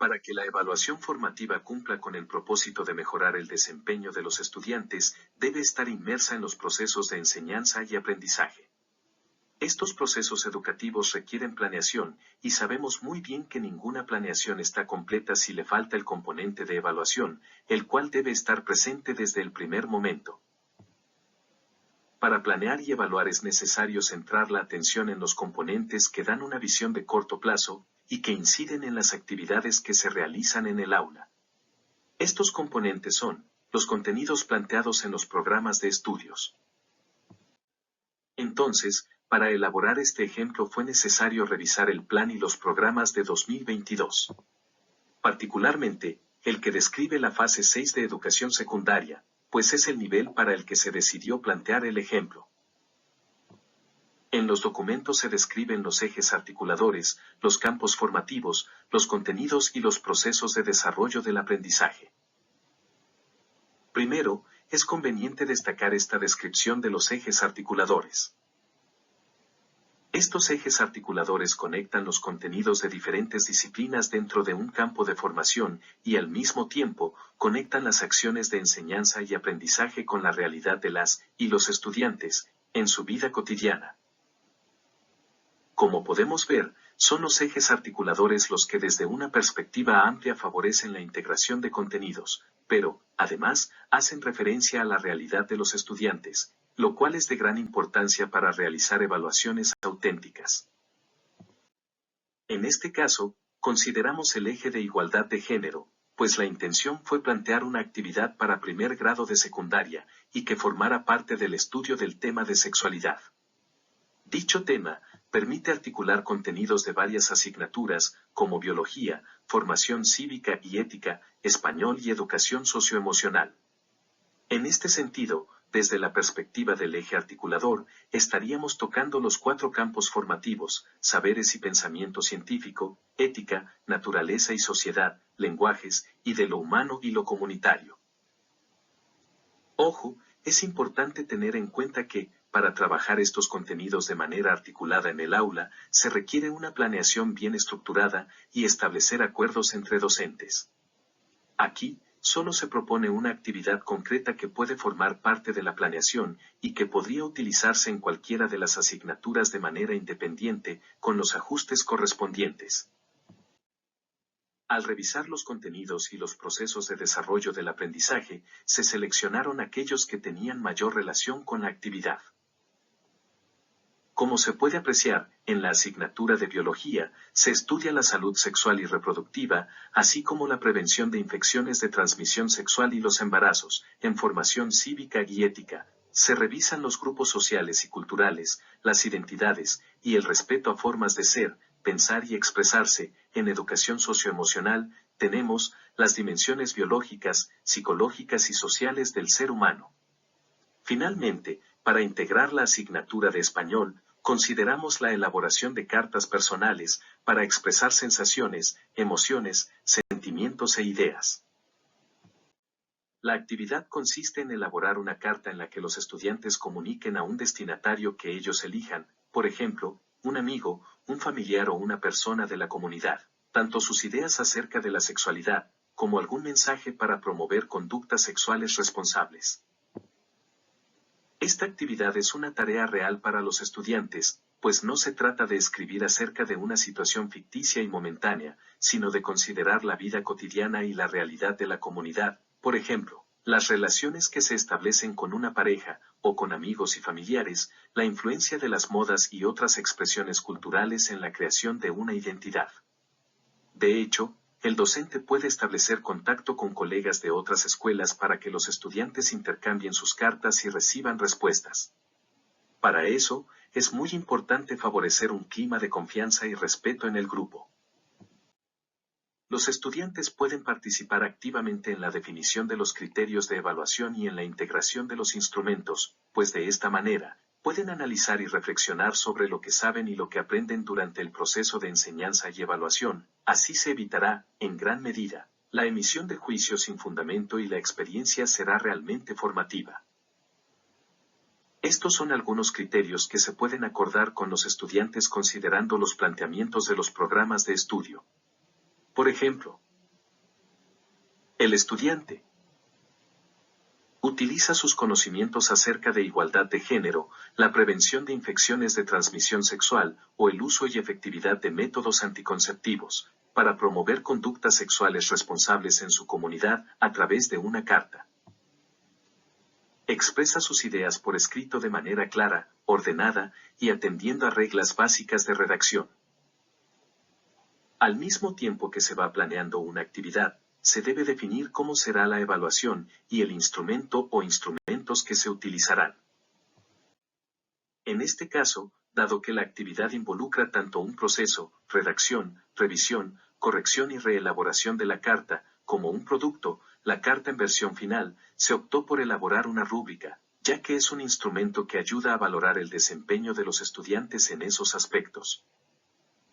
Para que la evaluación formativa cumpla con el propósito de mejorar el desempeño de los estudiantes, debe estar inmersa en los procesos de enseñanza y aprendizaje. Estos procesos educativos requieren planeación, y sabemos muy bien que ninguna planeación está completa si le falta el componente de evaluación, el cual debe estar presente desde el primer momento. Para planear y evaluar es necesario centrar la atención en los componentes que dan una visión de corto plazo, y que inciden en las actividades que se realizan en el aula. Estos componentes son los contenidos planteados en los programas de estudios. Entonces, para elaborar este ejemplo fue necesario revisar el plan y los programas de 2022. Particularmente, el que describe la fase 6 de educación secundaria, pues es el nivel para el que se decidió plantear el ejemplo. En los documentos se describen los ejes articuladores, los campos formativos, los contenidos y los procesos de desarrollo del aprendizaje. Primero, es conveniente destacar esta descripción de los ejes articuladores. Estos ejes articuladores conectan los contenidos de diferentes disciplinas dentro de un campo de formación y al mismo tiempo conectan las acciones de enseñanza y aprendizaje con la realidad de las y los estudiantes en su vida cotidiana. Como podemos ver, son los ejes articuladores los que desde una perspectiva amplia favorecen la integración de contenidos, pero, además, hacen referencia a la realidad de los estudiantes, lo cual es de gran importancia para realizar evaluaciones auténticas. En este caso, consideramos el eje de igualdad de género, pues la intención fue plantear una actividad para primer grado de secundaria, y que formara parte del estudio del tema de sexualidad. Dicho tema permite articular contenidos de varias asignaturas, como biología, formación cívica y ética, español y educación socioemocional. En este sentido, desde la perspectiva del eje articulador, estaríamos tocando los 4 campos formativos: saberes y pensamiento científico, ética, naturaleza y sociedad, lenguajes, y de lo humano y lo comunitario. Ojo, es importante tener en cuenta que, para trabajar estos contenidos de manera articulada en el aula, se requiere una planeación bien estructurada y establecer acuerdos entre docentes. Aquí, solo se propone una actividad concreta que puede formar parte de la planeación y que podría utilizarse en cualquiera de las asignaturas de manera independiente, con los ajustes correspondientes. Al revisar los contenidos y los procesos de desarrollo del aprendizaje, se seleccionaron aquellos que tenían mayor relación con la actividad. Como se puede apreciar, en la asignatura de biología, se estudia la salud sexual y reproductiva, así como la prevención de infecciones de transmisión sexual y los embarazos. En formación cívica y ética, se revisan los grupos sociales y culturales, las identidades, y el respeto a formas de ser, pensar y expresarse. En educación socioemocional, tenemos las dimensiones biológicas, psicológicas y sociales del ser humano. Finalmente, para integrar la asignatura de español, consideramos la elaboración de cartas personales, para expresar sensaciones, emociones, sentimientos e ideas. La actividad consiste en elaborar una carta en la que los estudiantes comuniquen a un destinatario que ellos elijan, por ejemplo, un amigo, un familiar o una persona de la comunidad, tanto sus ideas acerca de la sexualidad, como algún mensaje para promover conductas sexuales responsables. Esta actividad es una tarea real para los estudiantes, pues no se trata de escribir acerca de una situación ficticia y momentánea, sino de considerar la vida cotidiana y la realidad de la comunidad, por ejemplo, las relaciones que se establecen con una pareja, o con amigos y familiares, la influencia de las modas y otras expresiones culturales en la creación de una identidad. De hecho, el docente puede establecer contacto con colegas de otras escuelas para que los estudiantes intercambien sus cartas y reciban respuestas. Para eso, es muy importante favorecer un clima de confianza y respeto en el grupo. Los estudiantes pueden participar activamente en la definición de los criterios de evaluación y en la integración de los instrumentos, pues de esta manera, pueden analizar y reflexionar sobre lo que saben y lo que aprenden durante el proceso de enseñanza y evaluación. Así se evitará, en gran medida, la emisión de juicios sin fundamento y la experiencia será realmente formativa. Estos son algunos criterios que se pueden acordar con los estudiantes considerando los planteamientos de los programas de estudio. Por ejemplo, El estudiante utiliza sus conocimientos acerca de igualdad de género, la prevención de infecciones de transmisión sexual o el uso y efectividad de métodos anticonceptivos, para promover conductas sexuales responsables en su comunidad a través de una carta. Expresa sus ideas por escrito de manera clara, ordenada y atendiendo a reglas básicas de redacción. Al mismo tiempo que se va planeando una actividad, se debe definir cómo será la evaluación y el instrumento o instrumentos que se utilizarán. En este caso, dado que la actividad involucra tanto un proceso, redacción, revisión, corrección y reelaboración de la carta, como un producto, la carta en versión final, se optó por elaborar una rúbrica, ya que es un instrumento que ayuda a valorar el desempeño de los estudiantes en esos aspectos.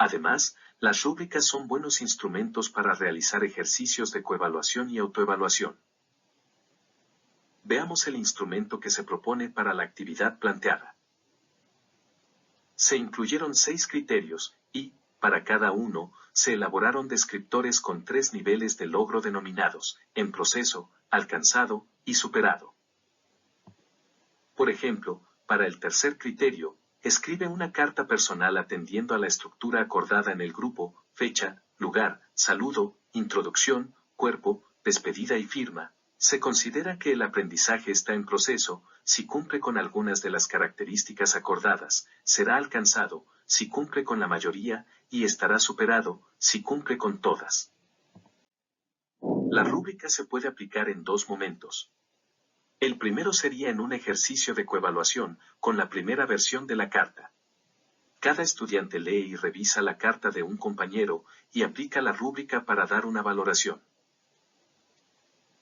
Además, las rúbricas son buenos instrumentos para realizar ejercicios de coevaluación y autoevaluación. Veamos el instrumento que se propone para la actividad planteada. Se incluyeron 6 criterios, y, para cada uno, se elaboraron descriptores con 3 niveles de logro denominados, en proceso, alcanzado y superado. Por ejemplo, para el tercer criterio, escribe una carta personal atendiendo a la estructura acordada en el grupo, fecha, lugar, saludo, introducción, cuerpo, despedida y firma. Se considera que el aprendizaje está en proceso, si cumple con algunas de las características acordadas, será alcanzado, si cumple con la mayoría, y estará superado, si cumple con todas. La rúbrica se puede aplicar en 2 momentos. El primero sería en un ejercicio de coevaluación, con la primera versión de la carta. Cada estudiante lee y revisa la carta de un compañero, y aplica la rúbrica para dar una valoración.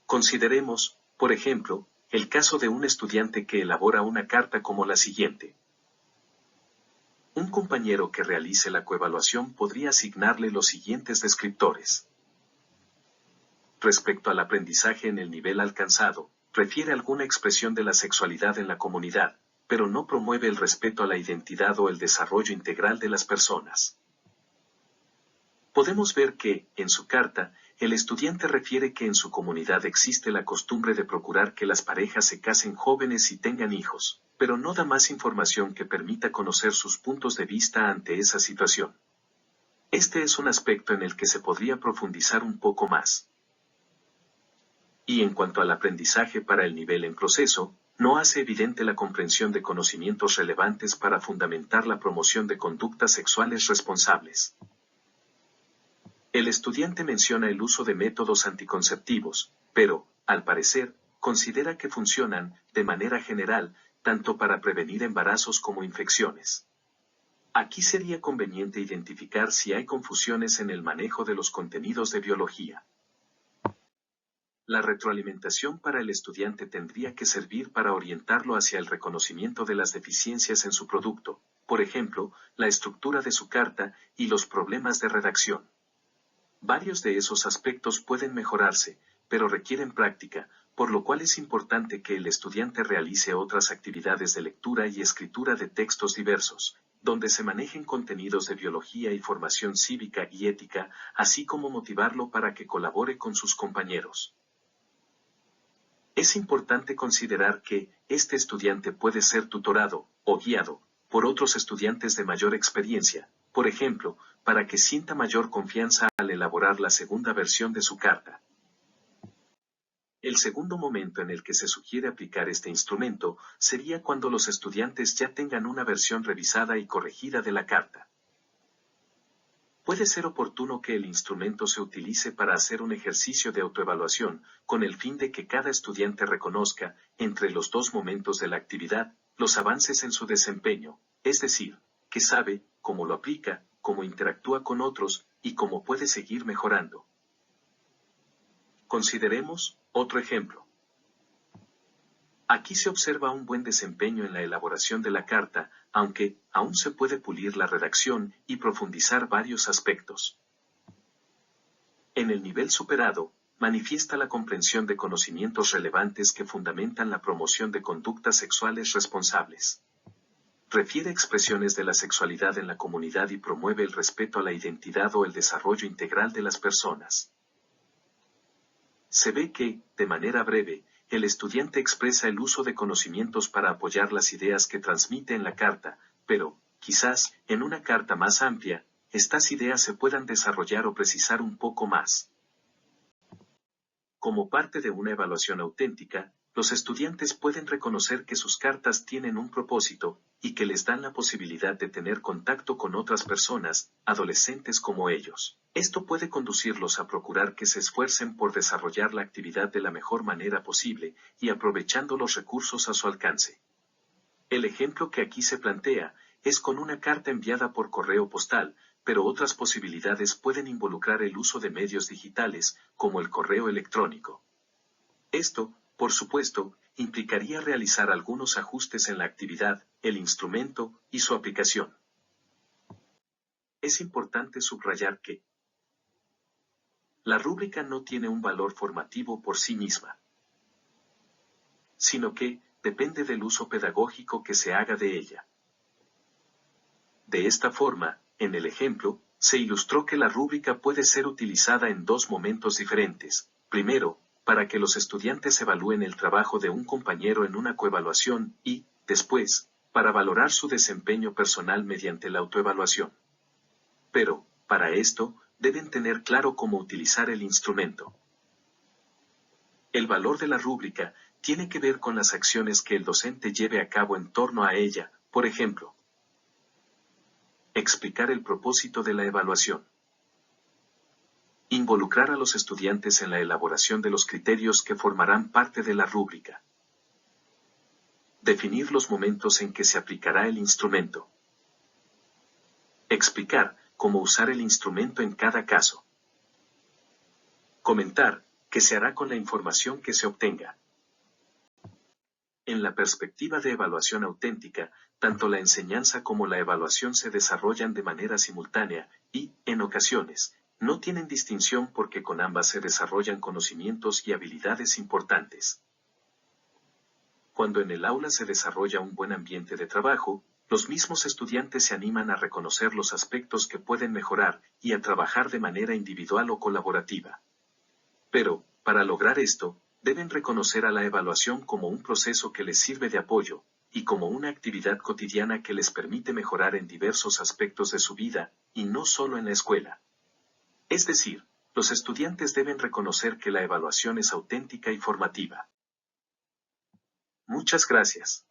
Consideremos, por ejemplo, el caso de un estudiante que elabora una carta como la siguiente. Un compañero que realice la coevaluación podría asignarle los siguientes descriptores. Respecto al aprendizaje en el nivel alcanzado, refiere alguna expresión de la sexualidad en la comunidad, pero no promueve el respeto a la identidad o el desarrollo integral de las personas. Podemos ver que, en su carta, el estudiante refiere que en su comunidad existe la costumbre de procurar que las parejas se casen jóvenes y tengan hijos, pero no da más información que permita conocer sus puntos de vista ante esa situación. Este es un aspecto en el que se podría profundizar un poco más. Y en cuanto al aprendizaje para el nivel en proceso, no hace evidente la comprensión de conocimientos relevantes para fundamentar la promoción de conductas sexuales responsables. El estudiante menciona el uso de métodos anticonceptivos, pero, al parecer, considera que funcionan, de manera general, tanto para prevenir embarazos como infecciones. Aquí sería conveniente identificar si hay confusiones en el manejo de los contenidos de biología. La retroalimentación para el estudiante tendría que servir para orientarlo hacia el reconocimiento de las deficiencias en su producto, por ejemplo, la estructura de su carta y los problemas de redacción. Varios de esos aspectos pueden mejorarse, pero requieren práctica, por lo cual es importante que el estudiante realice otras actividades de lectura y escritura de textos diversos, donde se manejen contenidos de biología y formación cívica y ética, así como motivarlo para que colabore con sus compañeros. Es importante considerar que este estudiante puede ser tutorado o guiado por otros estudiantes de mayor experiencia, por ejemplo, para que sienta mayor confianza al elaborar la segunda versión de su carta. El segundo momento en el que se sugiere aplicar este instrumento sería cuando los estudiantes ya tengan una versión revisada y corregida de la carta. Puede ser oportuno que el instrumento se utilice para hacer un ejercicio de autoevaluación, con el fin de que cada estudiante reconozca, entre los 2 momentos de la actividad, los avances en su desempeño, es decir, que sabe, cómo lo aplica, cómo interactúa con otros, y cómo puede seguir mejorando. Consideremos otro ejemplo. Aquí se observa un buen desempeño en la elaboración de la carta, aunque aún se puede pulir la redacción y profundizar varios aspectos. En el nivel superado, manifiesta la comprensión de conocimientos relevantes que fundamentan la promoción de conductas sexuales responsables. Refiere expresiones de la sexualidad en la comunidad y promueve el respeto a la identidad o el desarrollo integral de las personas. Se ve que, de manera breve, el estudiante expresa el uso de conocimientos para apoyar las ideas que transmite en la carta, pero, quizás, en una carta más amplia, estas ideas se puedan desarrollar o precisar un poco más. Como parte de una evaluación auténtica, los estudiantes pueden reconocer que sus cartas tienen un propósito, y que les dan la posibilidad de tener contacto con otras personas, adolescentes como ellos. Esto puede conducirlos a procurar que se esfuercen por desarrollar la actividad de la mejor manera posible, y aprovechando los recursos a su alcance. El ejemplo que aquí se plantea, es con una carta enviada por correo postal, pero otras posibilidades pueden involucrar el uso de medios digitales, como el correo electrónico. Esto, por supuesto, implicaría realizar algunos ajustes en la actividad, el instrumento y su aplicación. Es importante subrayar que la rúbrica no tiene un valor formativo por sí misma, sino que depende del uso pedagógico que se haga de ella. De esta forma, en el ejemplo, se ilustró que la rúbrica puede ser utilizada en dos momentos diferentes. Primero, para que los estudiantes evalúen el trabajo de un compañero en una coevaluación y, después, para valorar su desempeño personal mediante la autoevaluación. Pero, para esto, deben tener claro cómo utilizar el instrumento. El valor de la rúbrica tiene que ver con las acciones que el docente lleve a cabo en torno a ella, por ejemplo, explicar el propósito de la evaluación. Involucrar a los estudiantes en la elaboración de los criterios que formarán parte de la rúbrica. Definir los momentos en que se aplicará el instrumento. Explicar cómo usar el instrumento en cada caso. Comentar qué se hará con la información que se obtenga. En la perspectiva de evaluación auténtica, tanto la enseñanza como la evaluación se desarrollan de manera simultánea y, en ocasiones, no tienen distinción porque con ambas se desarrollan conocimientos y habilidades importantes. Cuando en el aula se desarrolla un buen ambiente de trabajo, los mismos estudiantes se animan a reconocer los aspectos que pueden mejorar y a trabajar de manera individual o colaborativa. Pero, para lograr esto, deben reconocer a la evaluación como un proceso que les sirve de apoyo, y como una actividad cotidiana que les permite mejorar en diversos aspectos de su vida, y no solo en la escuela. Es decir, los estudiantes deben reconocer que la evaluación es auténtica y formativa. Muchas gracias.